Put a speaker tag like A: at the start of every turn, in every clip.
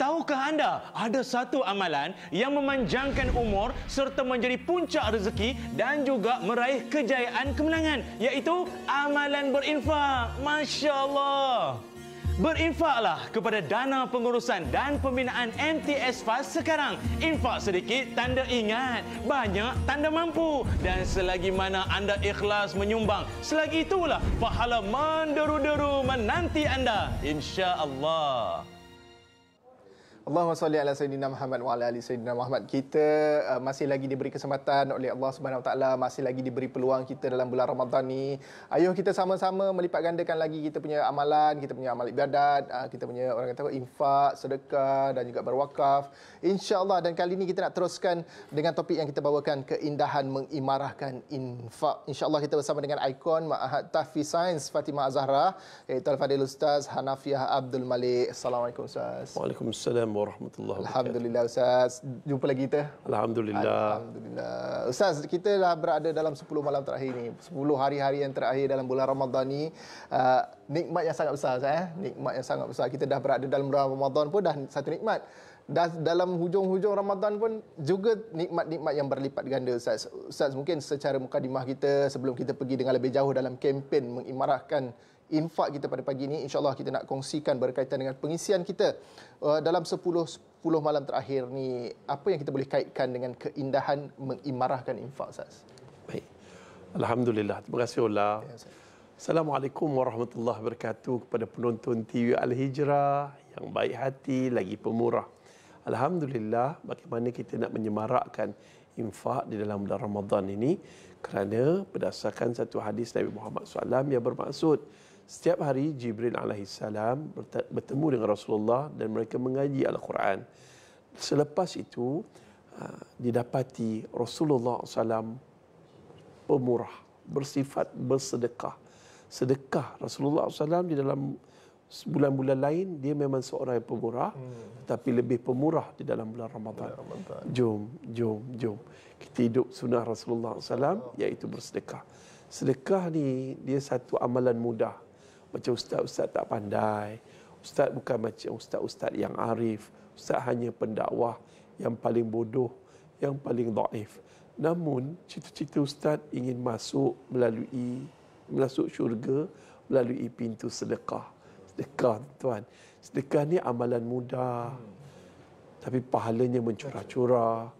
A: tahukah anda ada satu amalan yang memanjangkan umur serta menjadi puncak rezeki dan juga meraih kejayaan kemenangan, iaitu amalan berinfak. Masya Allah. Berinfaklah kepada dana pengurusan dan pembinaan MTS FAST sekarang. Infak sedikit tanda ingat, banyak tanda mampu. Dan selagi mana anda ikhlas menyumbang, selagi itulah pahala menderu-deru menanti anda, insya-Allah.
B: Allahumma salli ala Sayyidina Muhammad wa ala ali Sayyidina Muhammad. Kita masih lagi diberi kesempatan oleh Allah Subhanahu Wa Taala, masih lagi diberi peluang kita dalam bulan Ramadan ni. Ayuh kita sama-sama melipat gandakan lagi kita punya amalan, kita punya amal ibadat, kita punya orang kata infak, sedekah dan juga berwakaf. Insya-Allah, dan kali ini kita nak teruskan dengan topik yang kita bawakan, keindahan mengimarahkan infak. Insya-Allah kita bersama dengan ikon Ma'had Tahfiz Sains Fatimah Az-Zahra, iaitu Al-Fadil Ustaz Hanafiah Abdul Malik. Assalamualaikum Ustaz.
C: Waalaikumsalam warahmatullahi wabarakatuh.
B: Alhamdulillah Ustaz, jumpa lagi kita.
C: Alhamdulillah.
B: Alhamdulillah. Ustaz, kita dah berada dalam 10 malam terakhir ni, 10 hari-hari yang terakhir dalam bulan Ramadan ni. Nikmat yang sangat besar Ustaz, nikmat yang sangat besar. Kita dah berada dalam bulan Ramadan pun dah satu nikmat. Dan dalam hujung-hujung Ramadan pun juga nikmat-nikmat yang berlipat ganda Ustaz. Ustaz, mungkin secara mukadimah kita sebelum kita pergi dengan lebih jauh dalam kempen mengimarahkan infak kita pada pagi ini, insya-Allah kita nak kongsikan berkaitan dengan pengisian kita dalam 10 malam terakhir ni. Apa yang kita boleh kaitkan dengan keindahan mengimarahkan infak Ustaz?
C: Baik. Alhamdulillah. Terima kasih Allah. Ya, Assalamualaikum warahmatullahi wabarakatuh kepada penonton TV Al-Hijrah yang baik hati lagi pemurah. Alhamdulillah, bagaimana kita nak menyemarakkan infak di dalam bulan Ramadan ini, kerana berdasarkan satu hadis Nabi Muhammad SAW yang bermaksud setiap hari Jibril alaihissalam bertemu dengan Rasulullah dan mereka mengaji Al-Quran. Selepas itu didapati Rasulullah SAW pemurah, bersifat bersedekah. Sedekah Rasulullah SAW di dalam bulan-bulan lain dia memang seorang yang pemurah, tapi lebih pemurah di dalam bulan Ramadan. Jom. Kita hidup sunnah Rasulullah SAW, iaitu bersedekah. Sedekah ni dia satu amalan mudah. Macam ustaz-ustaz tak pandai. Ustaz bukan macam ustaz-ustaz yang arif. Ustaz hanya pendakwah yang paling bodoh, yang paling dhaif. Namun cita-cita ustaz ingin masuk syurga melalui pintu sedekah. Sedekah tuan. Sedekah ni amalan mudah, tapi pahalanya mencurah-curah.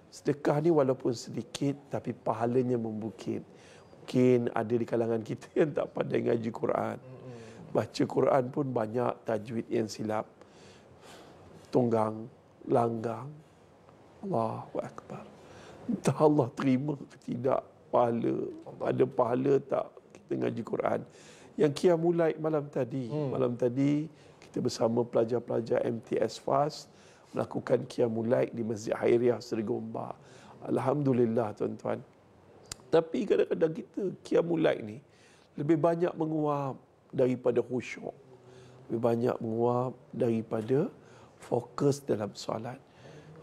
C: Sedekah ni walaupun sedikit, tapi pahalanya membukit. Mungkin ada di kalangan kita yang tak pandai ngaji Quran. Baca Quran pun banyak tajwid yang silap. Tunggang, langgang. Allahu Akbar. Entah Allah terima ke tidak pahala. Ada pahala tak kita ngaji Quran. Yang Qiyamul Lail malam tadi kita bersama pelajar-pelajar MTS FAST melakukan Qiyamul Lail di Masjid Hairiah Seri Gombak. Alhamdulillah tuan-tuan. Tapi kadang-kadang kita Qiyamul Lail ni lebih banyak menguap daripada khusyuk. Lebih banyak menguap daripada fokus dalam solat.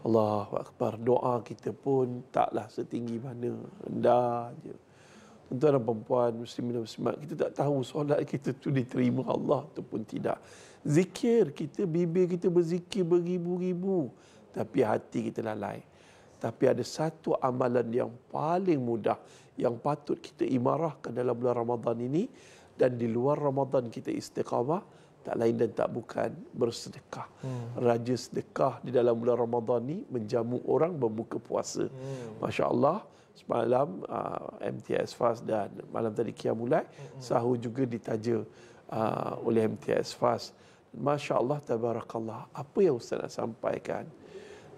C: Allahu Akbar. Doa kita pun taklah setinggi mana, rendah je. Tuan-tuan dan perempuan, muslimin dan muslimat, kita tak tahu solat kita tu diterima Allah ataupun tidak. Zikir kita, bibir kita berzikir beribu-ribu, tapi hati kita lalai. Tapi ada satu amalan yang paling mudah yang patut kita imarahkan dalam bulan Ramadan ini, dan di luar Ramadan kita istiqamah, tak lain dan tak bukan bersedekah. Raja sedekah di dalam bulan Ramadan ni menjamu orang berbuka puasa. Masya Allah. Semalam MTS FAST dan malam tadi Qiyamul Lail, sahur juga ditaja oleh MTS FAST. Masya Allah, tabarakallah. Apa yang Ustaz nak sampaikan?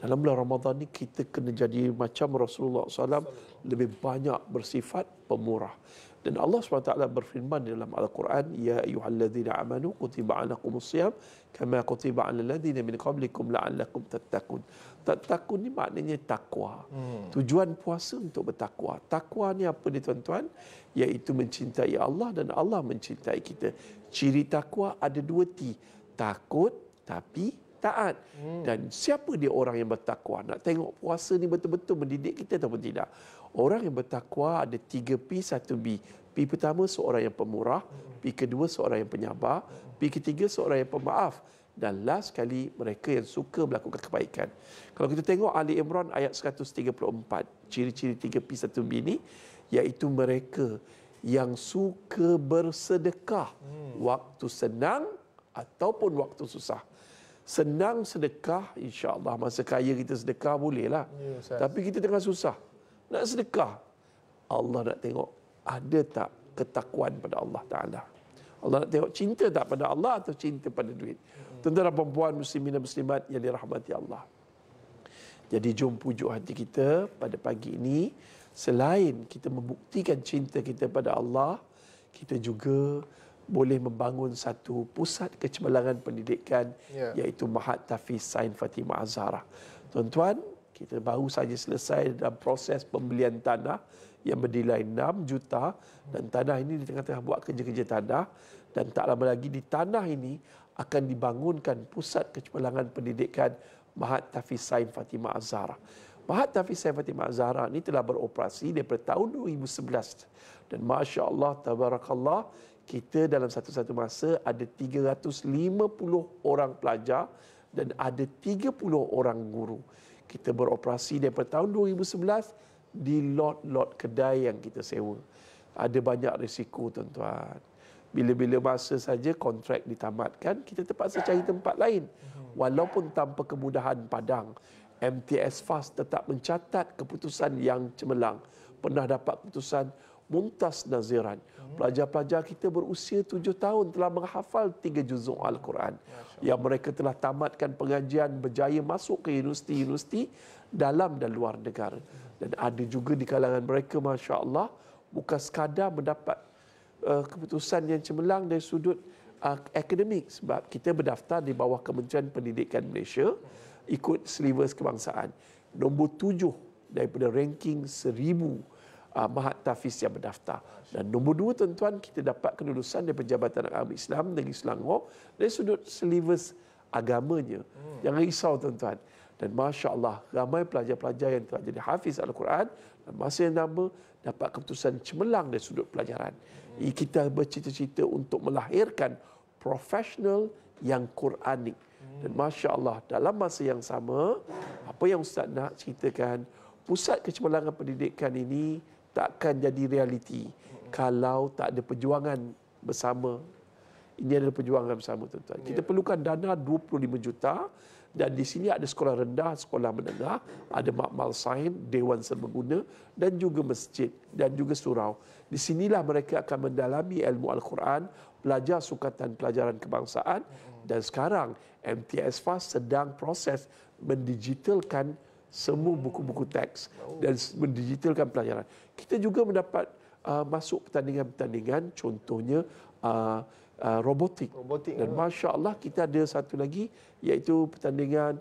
C: Dalam bulan Ramadan ni kita kena jadi macam Rasulullah SAW, lebih banyak bersifat pemurah. Dan Allah SWT berfirman dalam Al-Quran, Ya ayyuhalladzina amanu kutiba alaikumusiyam kama kutiba alal ladzina min qablikum la'allakum tattaqun. Tattaqun ni maknanya takwa. Tujuan puasa untuk bertakwa. Takwa ni apa ni tuan-tuan? Iaitu mencintai Allah dan Allah mencintai kita. Ciri takwa ada dua T. Takut tapi taat. Dan siapa dia orang yang bertakwa? Nak tengok puasa ni betul-betul mendidik kita ataupun tidak? Orang yang bertakwa ada 3 P, 1 B. P pertama seorang yang pemurah, P kedua seorang yang penyabar, P ketiga seorang yang pemaaf. Dan last sekali, mereka yang suka melakukan kebaikan. Kalau kita tengok Ali Imran ayat 134, ciri-ciri 3P1B ini, iaitu mereka yang suka bersedekah waktu senang ataupun waktu susah. Senang sedekah, insya-Allah masa kaya kita sedekah bolehlah.
B: Ya,
C: tapi kita tengah susah, nak sedekah, Allah nak tengok ada tak ketakwaan pada Allah Ta'ala. Allah nak tengok cinta tak pada Allah atau cinta pada duit. Tuan-tuan dan puan-puan muslimin dan muslimat yang dirahmati Allah. Jadi jom pujuk hati kita pada pagi ini. Selain kita membuktikan cinta kita pada Allah, kita juga boleh membangun satu pusat kecemerlangan pendidikan, iaitu Mahat Tahfiz Sains Fatimah Az-Zahra. Tuan-tuan, kita baru saja selesai dalam proses pembelian tanah yang bernilai 6 juta dan tanah ini di tengah-tengah buat kerja-kerja tanah, dan tak lama lagi di tanah ini akan dibangunkan pusat kecemerlangan pendidikan Mahat Tahfiz Sains Fatimah Az-Zahra. Mahat Tahfiz Sains Fatimah Az-Zahra ini telah beroperasi daripada tahun 2011 dan masya-Allah tabarakallah, kita dalam satu-satu masa ada 350 orang pelajar dan ada 30 orang guru. Kita beroperasi daripada tahun 2011 di lot-lot kedai yang kita sewa. Ada banyak risiko, tuan-tuan. Bila-bila masa saja kontrak ditamatkan, kita terpaksa cari tempat lain. Walaupun tanpa kemudahan padang, MTS FAST tetap mencatat keputusan yang cemerlang. Pernah dapat keputusan Mumtaz Naziran. Pelajar-pelajar kita berusia 7 tahun telah menghafal 3 juzuk Al-Quran. Yang mereka telah tamatkan pengajian, berjaya masuk ke universiti-universiti dalam dan luar negara. Dan ada juga di kalangan mereka, Masya Allah, bukan sekadar mendapat keputusan yang cemerlang dari sudut akademik, sebab kita berdaftar di bawah Kementerian Pendidikan Malaysia ikut silibus kebangsaan. Nombor 7 daripada ranking 1000 Mahat Tahfiz yang berdaftar. Dan nombor 2, tuan-tuan, kita dapat kelulusan dari Jabatan Agama Islam Negeri Selangor dari sudut silibus agamanya. Jangan risau, tuan-tuan. Dan Masya Allah, ramai pelajar-pelajar yang telah jadi hafiz Al-Quran dan masa yang lama dapat keputusan cemerlang dari sudut pelajaran. Kita bercita-cita untuk melahirkan profesional yang Quranik. Dan Masya Allah, dalam masa yang sama, apa yang Ustaz nak ceritakan, pusat kecemerlangan pendidikan ini takkan jadi realiti kalau tak ada perjuangan bersama. Ini adalah perjuangan bersama, tuan-tuan. Kita perlukan dana 25 juta dan di sini ada sekolah rendah, sekolah menengah, ada makmal sains, dewan serbaguna dan juga masjid dan juga surau. Di sinilah mereka akan mendalami ilmu Al-Quran, belajar sukatan pelajaran kebangsaan dan sekarang MTS FAST sedang proses mendigitalkan semua buku-buku teks dan mendigitalkan pelajaran. Kita juga mendapat masuk pertandingan-pertandingan, contohnya robotik. Dan Masya Allah, kita ada satu lagi iaitu pertandingan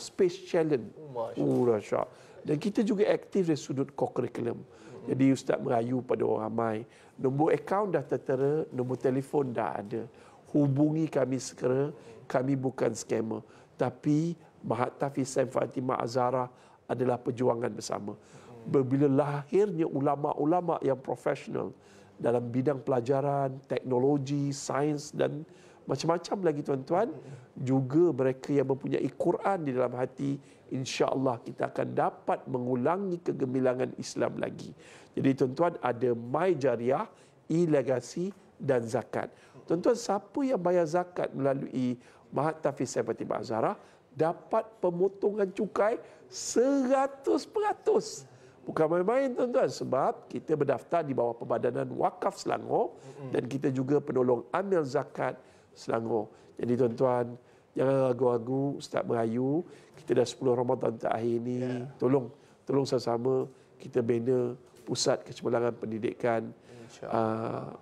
C: Space Challenge. Masya Allah. Dan kita juga aktif dari sudut co-curriculum. Jadi Ustaz merayu pada orang ramai. Nombor akaun dah tertera, nombor telefon dah ada. Hubungi kami segera. Kami bukan scammer. Tapi Mahat Tahfiz Sains Fatimah Az-Zahra adalah perjuangan bersama. Bila lahirnya ulama-ulama yang profesional dalam bidang pelajaran, teknologi, sains dan macam-macam lagi, tuan-tuan, juga mereka yang mempunyai Quran di dalam hati, insya-Allah kita akan dapat mengulangi kegemilangan Islam lagi. Jadi tuan-tuan, ada My Jariah, e-legacy dan zakat. Tuan-tuan, siapa yang bayar zakat melalui Mahat Tahfiz Sains Fatimah Az-Zahra dapat pemotongan cukai 100%. Bukan main-main, tuan-tuan, sebab kita berdaftar di bawah Perbadanan Wakaf Selangor dan kita juga penolong amil zakat Selangor. Jadi tuan-tuan, jangan ragu-ragu, Ustaz merayu, kita dah 10 Ramadan terakhir ini, tolong sama-sama kita bina pusat kecemerlangan pendidikan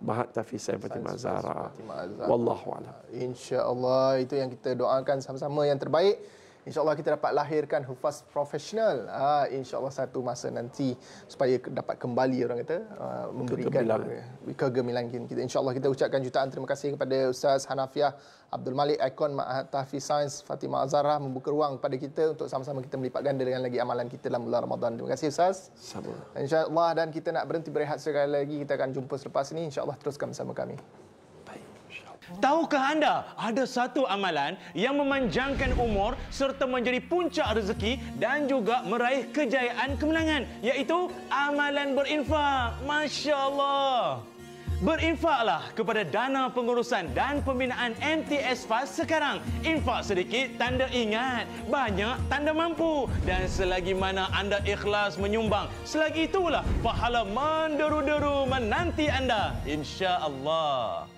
C: Mahat Tahfiz Sains Fatimah Az-Zahra. Wallahu a'lam.
B: Insya-Allah, itu yang kita doakan sama-sama yang terbaik. InsyaAllah kita dapat lahirkan hufaz profesional. InsyaAllah satu masa nanti supaya dapat kembali orang kata memberikan kegemilangan kita. InsyaAllah kita ucapkan jutaan terima kasih kepada Ustaz Hanafiah Abdul Malik, ikon Mahat Tahfiz Sains Fatimah Az-Zahra, membuka ruang kepada kita untuk sama-sama kita melipat ganda dengan lagi amalan kita dalam bulan Ramadan. Terima kasih Ustaz.
C: Sama.
B: InsyaAllah, dan kita nak berhenti berehat sekali lagi. Kita akan jumpa selepas ini. InsyaAllah teruskan bersama kami.
C: Baik, insya-Allah.
A: Tahukah anda ada satu amalan yang memanjangkan umur serta menjadi puncak rezeki dan juga meraih kejayaan kemenangan, iaitu amalan berinfak. Masya Allah. Berinfaklah kepada dana pengurusan dan pembinaan MTS FAST sekarang. Infak sedikit tanda ingat, banyak tanda mampu. Dan selagi mana anda ikhlas menyumbang, selagi itulah pahala menderu-deru menanti anda, insya-Allah.